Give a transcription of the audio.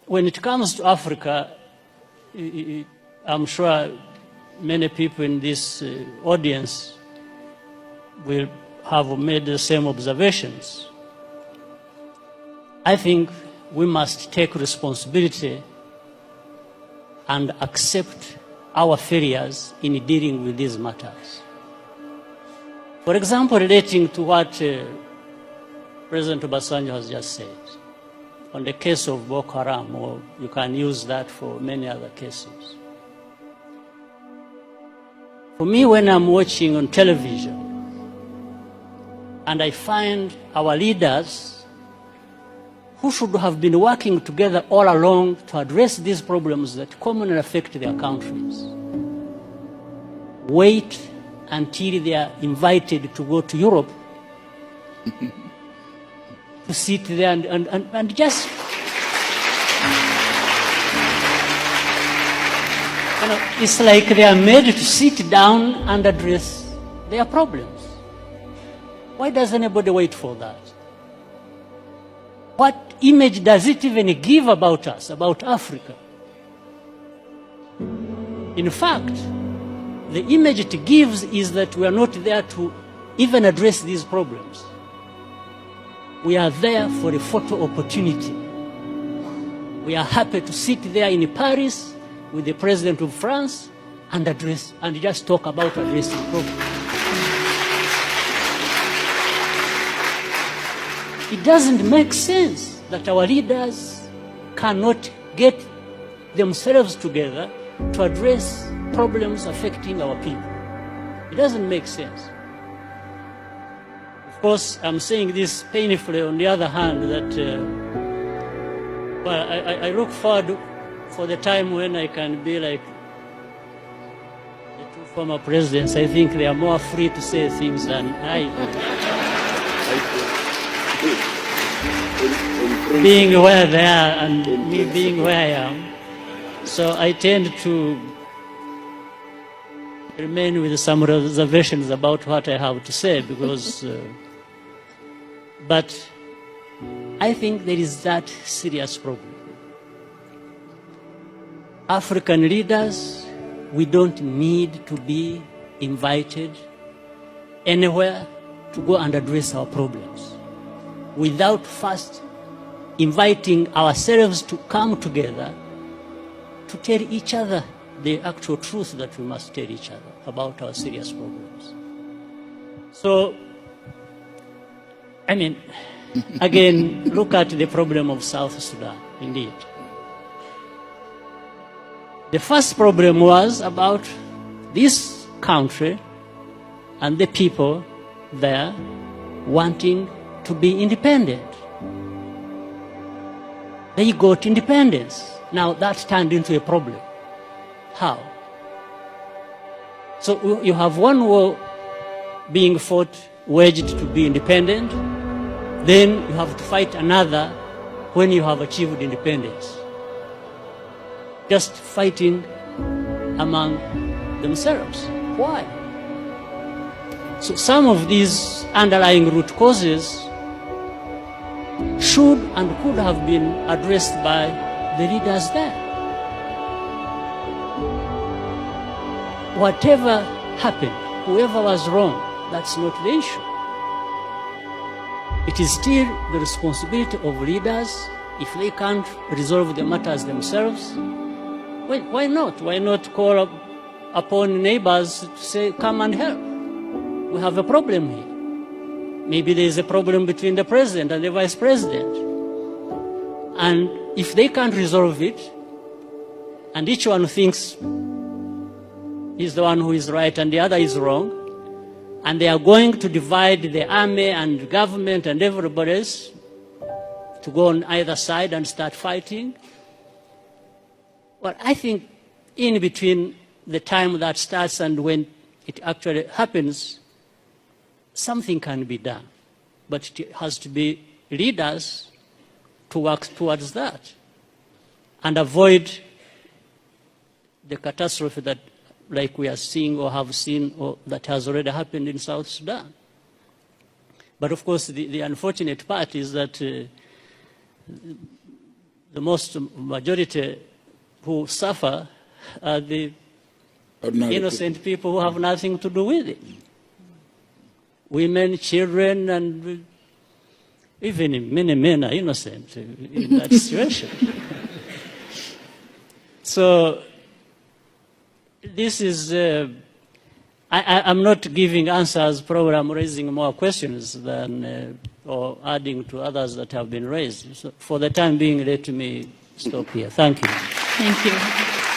when it comes to Africa, I'm sure many people in this audience will have made the same observations. I think we must take responsibility and accept our failures in dealing with these matters. For example, relating to what President Obasanjo has just said, on the case of Boko Haram, or you can use that for many other cases. For me, when I'm watching on television, and I find our leaders who should have been working together all along to address these problems that commonly affect their countries, wait until they are invited to go to Europe to sit there and just, it's like they are made to sit down and address their problems. Why does anybody wait for that? What image does it even give about us, about Africa? In fact, the image it gives is that we are not there to even address these problems. We are there for a photo opportunity. We are happy to sit there in Paris with the President of France and address, and just talk about addressing problems. It doesn't make sense that our leaders cannot get themselves together to address problems affecting our people. It doesn't make sense. Of course, I'm saying this painfully. On the other hand, that I look forward for the time when I can be like the two former presidents. I think they are more free to say things than I. Being where they are and me being where I am. So I tend to remain with some reservations about what I have to say, because, but I think there is that serious problem. African leaders, we don't need to be invited anywhere to go and address our problems without first inviting ourselves to come together to tell each other the actual truth that we must tell each other about our serious problems. So, I mean, again, look at the problem of South Sudan, indeed. The first problem was about this country and the people there wanting to be independent. They got independence. Now that turned into a problem. How? So you have one war being fought, waged to be independent, then you have to fight another when you have achieved independence. Just fighting among themselves. Why? So some of these underlying root causes should and could have been addressed by the leaders there. Whatever happened, whoever was wrong, that's not the issue. It is still the responsibility of leaders. If they can't resolve the matters themselves, well, why not? Why not call upon neighbors to say, come and help? We have a problem here. Maybe there is a problem between the president and the vice president. And if they can't resolve it, and each one thinks he's the one who is right and the other is wrong, and they are going to divide the army and government and everybody else to go on either side and start fighting, well, I think in between the time that starts and when it actually happens, something can be done. But it has to be leaders to work towards that and avoid the catastrophe that, like we are seeing or have seen, or that has already happened in South Sudan. But of course, the unfortunate part is that the most majority who suffer are the innocent people who have nothing to do with it. Women, children, and even many men are innocent in that situation. So this is, I'm not giving answers, probably I'm raising more questions than, or adding to others that have been raised. So for the time being, let me stop here. Thank you. Thank you.